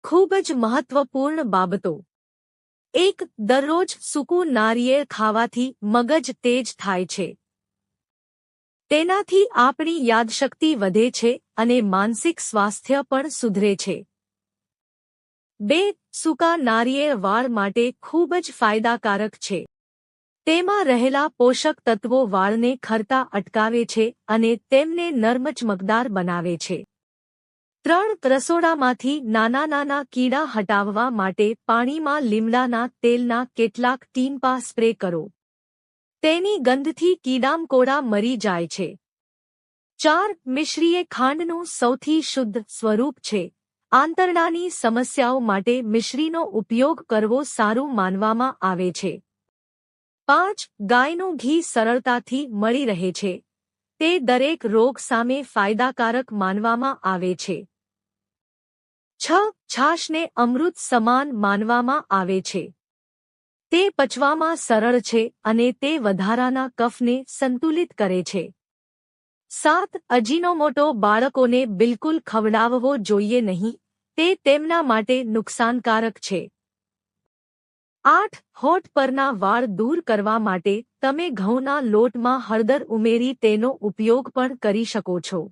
ખૂબ જ મહત્વપૂર્ણ બાબતો. 1. દરરોજ સૂકું નારિયેળ ખાવાથી મગજ તેજ થાય છે. તેનાથી આપણી યાદશક્તિ વધે છે અને માનસિક સ્વાસ્થ્ય પણ સુધરે છે. 2. સૂકા નારિયેળ વાળ માટે ખૂબ જ ફાયદાકારક છે. તેમાં રહેલા પોષક તત્વો વાળને ખરતા અટકાવે છે અને તેમને નરમ ચમકદાર બનાવે છે. 3. રસોડામાંથી નાના કીડા હટાવવા માટે પાણીમાં લીમડાના તેલના કેટલાક ટીમ્પા સ્પ્રે કરો. તેની ગંધથી કીડામકોડા મરી જાય છે. 4. મિશ્રી એ ખાંડનું સૌથી શુદ્ધ સ્વરૂપ છે. આંતરડાની સમસ્યાઓ માટે મિશ્રીનો ઉપયોગ કરવો સારું માનવામાં આવે છે. 5. ગાયનું ઘી સરળતાથી મળી રહે છે. તે દરેક રોગ સામે ફાયદાકારક માનવામાં આવે છે. 6. છાશને અમૃત સમાન માનવામાં આવે છે. તે પચવામાં સરળ છે અને તે વધારાના કફને સંતુલિત કરે છે. 7. અજીનોમોટો બાળકોને બિલકુલ ખવડાવવો જોઈએ નહીં. તે તેમના માટે નુકસાનકારક છે. 8. હોઠ પરના વાળ દૂર કરવા માટે તમે ઘઉંના લોટમાં હળદર ઉમેરી તેનો ઉપયોગ પણ કરી શકો છો.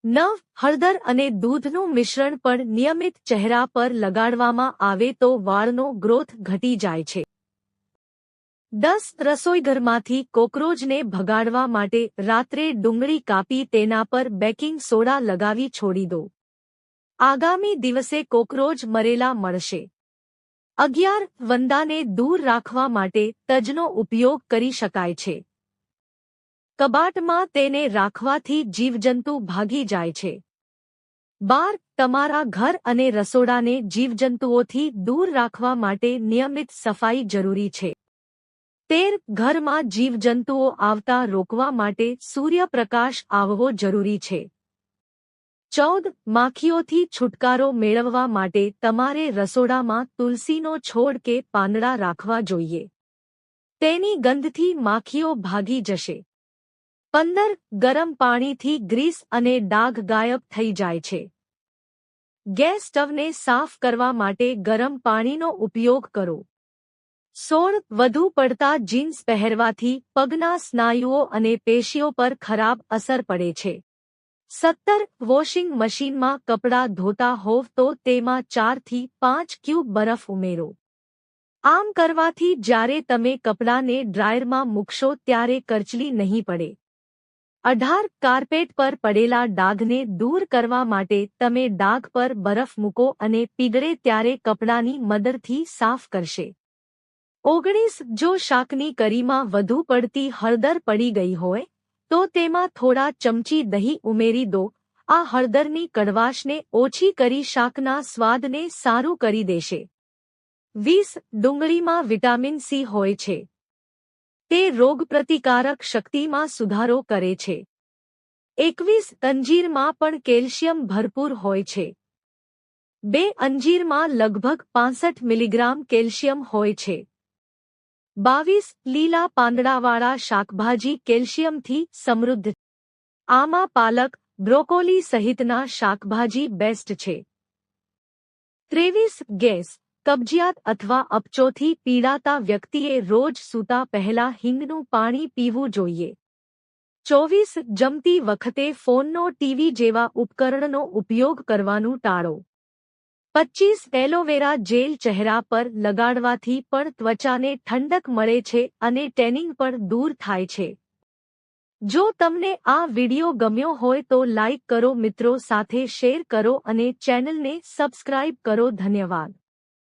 9. હળદર અને દૂધનું મિશ્રણ પણ નિયમિત ચહેરા પર લગાડવામાં આવે તો વાળનો ગ્રોથ ઘટી જાય છે. 10. રસોઈઘરમાંથી કોકરોચને ભગાડવા માટે રાત્રે ડુંગળી કાપી તેના પર બેકિંગ સોડા લગાવી છોડી દો. આગામી દિવસે કોકરોચ મરેલા મળશે. 11. વંદાને દૂર રાખવા માટે તજનો ઉપયોગ કરી શકાય છે. કબાટમાં તેને રાખવાથી જીવજંતુ ભાગી જાય છે. 12. તમારા ઘર અને રસોડાને જીવજંતુઓથી દૂર રાખવા માટે નિયમિત સફાઈ જરૂરી છે. 13. ઘરમાં જીવજંતુઓ આવતા રોકવા માટે સૂર્યપ્રકાશ આવવો જરૂરી છે. 14. માખીઓથી છુટકારો મેળવવા માટે તમારે રસોડામાં તુલસીનો છોડ કે પાંદડા રાખવા જોઈએ. તેની ગંધથી માખીઓ ભાગી જશે. 15. ગરમ પાણીથી ગ્રીસ અને ડાઘ ગાયબ થઈ જાય છે. ગેસ સ્ટવને સાફ કરવા માટે ગરમ પાણીનો ઉપયોગ કરો. 16. વધુ પડતા જીન્સ પહેરવાથી પગના સ્નાયુઓ અને પેશીઓ પર ખરાબ અસર પડે છે. 17. વોશિંગ મશીનમાં કપડાં ધોતા હોવ તો તેમાં 4 થી 5 ક્યુબ બરફ ઉમેરો. આમ કરવાથી જ્યારે તમે કપડાંને ડ્રાયરમાં મૂકશો ત્યારે કરચલી નહીં પડે. 18. કાર્પેટ પર પડેલા ડાઘને દૂર કરવા માટે તમે ડાઘ પર બરફ મૂકો અને પીગળે ત્યારે કપડાની મદદથી સાફ કરશે. 19. જો શાકની કરીમાં વધુ પડતી હળદર પડી ગઈ હોય તો તેમાં થોડા ચમચી દહીં ઉમેરી દો. આ હળદરની કડવાશને ઓછી કરી શાકના સ્વાદને સારું કરી દેશે. 20. ડુંગળીમાં વિટામિન સી હોય છે. તે રોગપ્રતિકારક શક્તિમાં સુધારો કરે છે. 21. અંજીરમાં પણ કેલ્શિયમ ભરપૂર હોય છે. 2 અંજીરમાં લગભગ 65 મિલીગ્રામ કેલ્શિયમ હોય છે. 22. લીલા પાંદડાવાળા શાકભાજી કેલ્શિયમથી સમૃદ્ધ. આમાં પાલક, બ્રોકોલી સહિતના શાકભાજી બેસ્ટ છે. 23. ગેસ, કબજિયાત અથવા અપચોથી પીડાતા વ્યક્તિએ રોજ સૂતા પહેલા હિંગનું પાણી પીવું જોઈએ. 24. જમતી વખતે ફોનનો ટીવી જેવા ઉપકરણનો ઉપયોગ કરવાનું ટાળો. 25. એલોવેરા જેલ ચહેરા પર લગાડવાથી પણ ત્વચાને ઠંડક મળે છે અને ટેનિંગ પણ દૂર થાય છે. જો તમને આ વિડિયો ગમ્યો હોય તો લાઇક કરો, મિત્રો સાથે શેર કરો અને ચેનલને સબસ્ક્રાઇબ કરો. ધન્યવાદ.